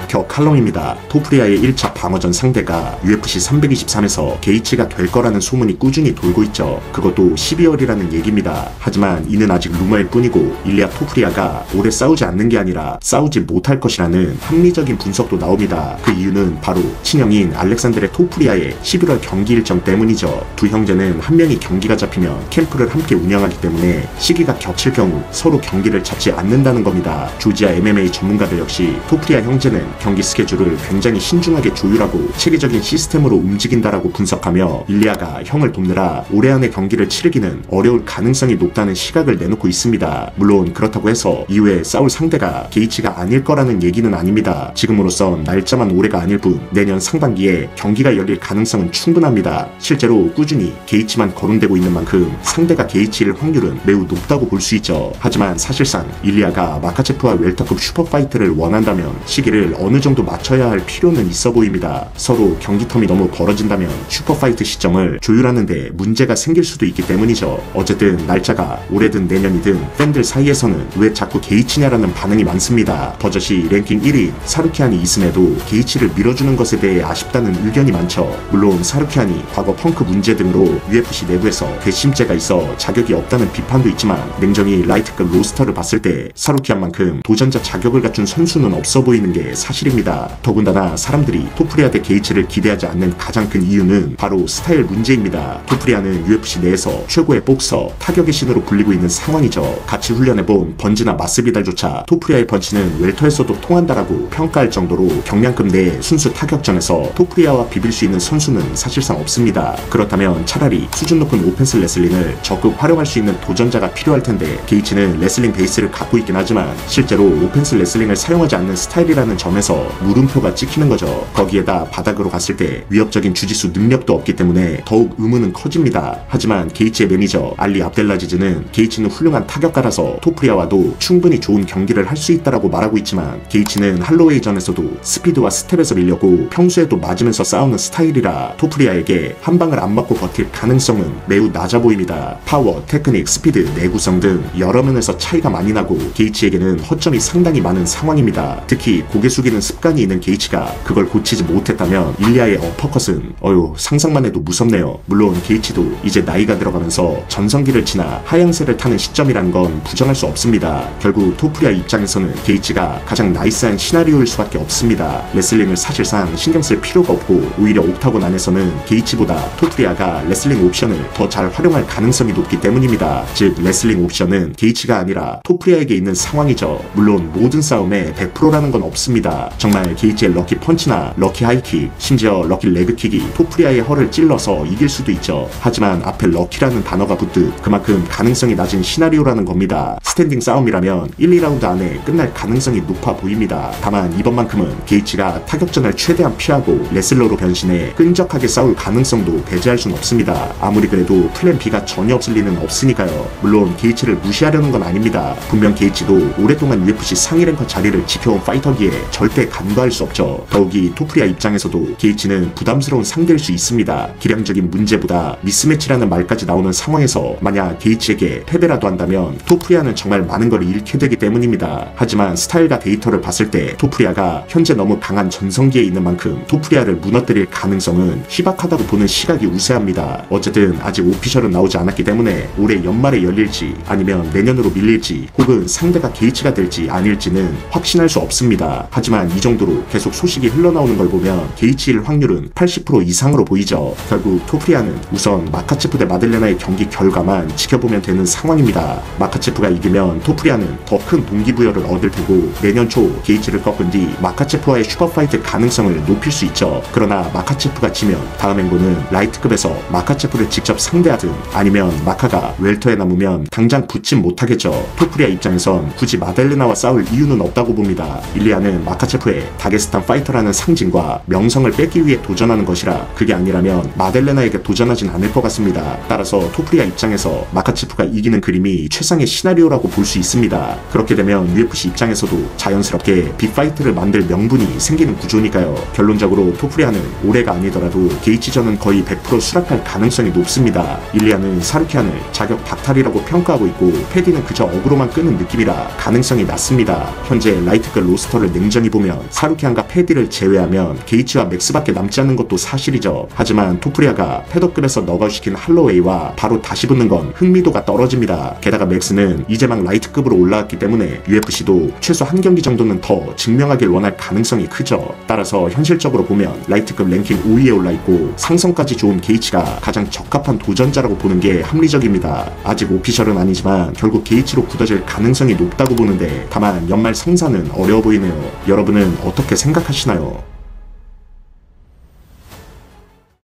격 칼럼입니다. 토프리아의 1차 방어전 상대가 UFC 323에서 게이츠가 될 거라는 소문이 꾸준히 돌고 있죠. 그것도 12월이라는 얘기입니다. 하지만 이는 아직 루머일 뿐이고 일리아 토프리아가 올해 싸우지 않는 게 아니라 싸우지 못할 것이라는 합리적인 분석도 나옵니다. 그 이유는 바로 친형인 알렉산드레 토프리아의 11월 경기 일정 때문이죠. 두 형제는 한 명이 경기가 잡히면 캠프를 함께 운영하기 때문에 시기가 겹칠 경우 서로 경기를 잡지 않는다는 겁니다. 조지아 MMA 전문가들 역시 토프리아 형제는 경기 스케줄을 굉장히 신중하게 조율하고 체계적인 시스템으로 움직인다라고 분석하며 일리아가 형을 돕느라 올해 안에 경기를 치르기는 어려울 가능성이 높다는 시각을 내놓고 있습니다. 물론 그렇다고 해서 이후에 싸울 상대가 게이츠가 아닐 거라는 얘기는 아닙니다. 지금으로선 날짜만 올해가 아닐 뿐 내년 상반기에 경기가 열릴 가능성은 충분합니다. 실제로 꾸준히 게이츠만 거론되고 있는 만큼 상대가 게이츠일 확률은 매우 높다고 볼 수 있죠. 하지만 사실상 일리아가 마카체프와 웰터급 슈퍼파이트를 원한다면 시기를 어느 정도 맞춰야 할 필요는 있어 보입니다. 서로 경기 텀이 너무 벌어진다면 슈퍼파이트 시점을 조율하는데 문제가 생길 수도 있기 때문이죠. 어쨌든 날짜가 올해든 내년이든 팬들 사이에서는 왜 자꾸 게이츠냐라는 반응이 많습니다. 버젓이 랭킹 1위인 사루키안이 있음에도 게이츠를 밀어주는 것에 대해 아쉽다는 의견이 많죠. 물론 사루키안이 과거 펑크 문제 등으로 UFC 내부에서 괘씸죄가 있어 자격이 없다는 비판도 있지만 냉정히 라이트급 로스터를 봤을 때 사루키안만큼 도전자 자격을 갖춘 선수는 없어 보이는 게 사실입니다. 더군다나 사람들이 토프리아 대 게이츠를 기대하지 않는 가장 큰 이유는 바로 스타일 문제입니다. 토프리아는 UFC 내에서 최고의 복서, 타격의 신으로 불리고 있는 상황이죠. 같이 훈련해본 번지나 마스비달조차 토프리아의 펀치는 웰터에서도 통한다라고 평가할 정도로 경량급 내 순수 타격전에서 토프리아와 비빌 수 있는 선수는 사실상 없습니다. 그렇다면 차라리 수준 높은 오펜스 레슬링을 적극 활용할 수 있는 도전자가 필요할 텐데 게이츠는 레슬링 베이스를 갖고 있긴 하지만 실제로 오펜스 레슬링을 사용하지 않는 스타일이라는 점에서 물음표가 찍히는 거죠. 거기에다 바닥으로 갔을 때 위협적인 주짓수 능력도 없기 때문에 더욱 의문은 커집니다. 하지만 게이츠의 매니저 알리 압델라지즈는 게이츠는 훌륭한 타격가라서 토프리아와도 충분히 좋은 경기를 할 수 있다라고 말하고 있지만 게이츠는 할로웨이전에서도 스피드와 스텝에서 밀렸고 평소에도 맞으면서 싸우는 스타일이라 토프리아에게 한 방을 안 맞고 버틸 가능성은 매우 낮아 보입니다. 파워, 테크닉, 스피드, 내구성 등 여러 면에서 차이가 많이 나고 게이츠에게는 허점이 상당히 많은 상황입니다. 특히 고개 숙이는 습관이 있는 게이츠가 그걸 고치지 못했다면 일리아의 어퍼컷은 상상만 해도 무섭네요. 물론 게이츠도 이제 나이가 들어가면서 전성기를 지나 하향세를 타는 시점이란 건 부정할 수 없습니다. 결국 토프리아 입장에서는 게이츠가 가장 나이스한 시나리오일 수밖에 없습니다. 레슬링을 사실상 신경 쓸 필요가 없고 오히려 옥타곤 안에서는 게이츠보다 토프리아가 레슬링 옵션을 더 잘 활용할 가능성이 높기 때문입니다. 즉 레슬링 옵션은 게이츠가 아니라 토프리아에게 있는 상황이죠. 물론 모든 싸움에 100%라는 건 없습니다. 정말 게이츠의 럭키 펀치나 럭키 하이킥, 심지어 럭키 레그킥이 토프리아의 허를 찔러서 이길 수도 있죠. 하지만 앞에 럭키라는 단어가 붙듯 그만큼 가능성이 낮은 시나리오라는 겁니다. 스탠딩 싸움이라면 1, 2라운드 안에 끝날 가능성이 높아 보입니다. 다만 이번만큼은 게이츠가 타격전을 최대한 피하고 레슬러로 변신해 끈적하게 싸울 가능성도 배제할 순 없습니다. 아무리 그래도 플랜 B가 전혀 없을 리는 없으니까요. 물론 게이츠를 무시하려는 건 아닙니다. 분명 게이츠도 오랫동안 UFC 상위 랭커 자리를 지켜온 파이터기에 절대 간과할 수 없죠. 더욱이 토프리아 입장에서도 게이츠는 부담스러운 상대일 수 있습니다. 기량적인 문제보다 미스매치라는 말까지 나오는 상황에서 만약 게이츠에게 패배라도 한다면 토프리아는 정말 많은 걸 잃게 되기 때문입니다. 하지만 스타일과 데이터를 봤을 때 토프리아가 현재 너무 강한 전성기에 있는 만큼 토프리아를 무너뜨릴 가능성은 희박하다고 보는 시각이 우세합니다. 어쨌든 아직 오피셜은 나오지 않았기 때문에 올해 연말에 열릴지 아니면 내년으로 밀릴지 혹은 상대가 게이츠가 될지 아닐지는 확신할 수 없습니다. 하지만 이 정도로 계속 소식이 흘러나오는 걸 보면 게이츠일 확률은 80% 이상으로 보이죠. 결국 토프리아는 우선 마카체프 대 마델레나의 경기 결과만 지켜보면 되는 상황입니다. 마카체프가 이기면 토프리아는 더 큰 동기부여를 얻을 테고 내년 초 게이츠를 꺾은 뒤 마카체프와의 슈퍼파이트 가능성을 높일 수 있죠. 그러나 마카체프가 지면 다음 행보는 라이트급에서 마카체프를 직접 상대하든 아니면 마카가 웰터에 남으면 당장 붙진 못하겠죠. 토프리아 입장에선 굳이 마델레나와 싸울 이유는 없다고 봅니다. 일리아는 마카체프의 다게스탄 파이터라는 상징과 명성을 뺏기 위해 도전하는 것이라 그게 아니라면 마델레나에게 도전하진 않을 것 같습니다. 따라서 토프리아 입장에서 마카체프가 이기는 그림이 최상의 시나리오라고 볼 수 있습니다. 그렇게 되면 UFC 입장에서도 자연스럽게 빅파이트를 만들 명분이 생기는 구조니까요. 결론적으로 토프리아는 올해가 아니더라도 게이츠전은 거의 100% 수락할 가능성이 높습니다. 일리아는 사루키안을 자격 박탈이라고 평가하고 있고 패디는 그저 어그로만 끄는 느낌이라 가능성이 낮습니다. 현재 라이트급 로스터를 냉정히 보면 사루키안과 패디를 제외하면 게이츠와 맥스밖에 남지 않는 것도 사실이죠. 하지만 토프리아가 패더급에서 너가웃시킨 할로웨이와 바로 다시 붙는 건 흥미도가 떨어집니다. 게다가 맥스는 이제 막 라이트급으로 올라왔기 때문에 UFC도 최소 한 경기 정도는 더 증명하길 원할 가능성이 크죠. 따라서 현실적으로 보면 라이트급 랭킹 5위에 올라있고 상성까지 좋은 게이츠가 가장 적합한 도전자라고 보는 게 합리적입니다. 아직 오피셜은 아니지만 결국 게이츠로 굳어질 가능성이 높다고 보는데 다만 연말 성사는 어려워 보이네요. 여러분은 어떻게 생각하시나요?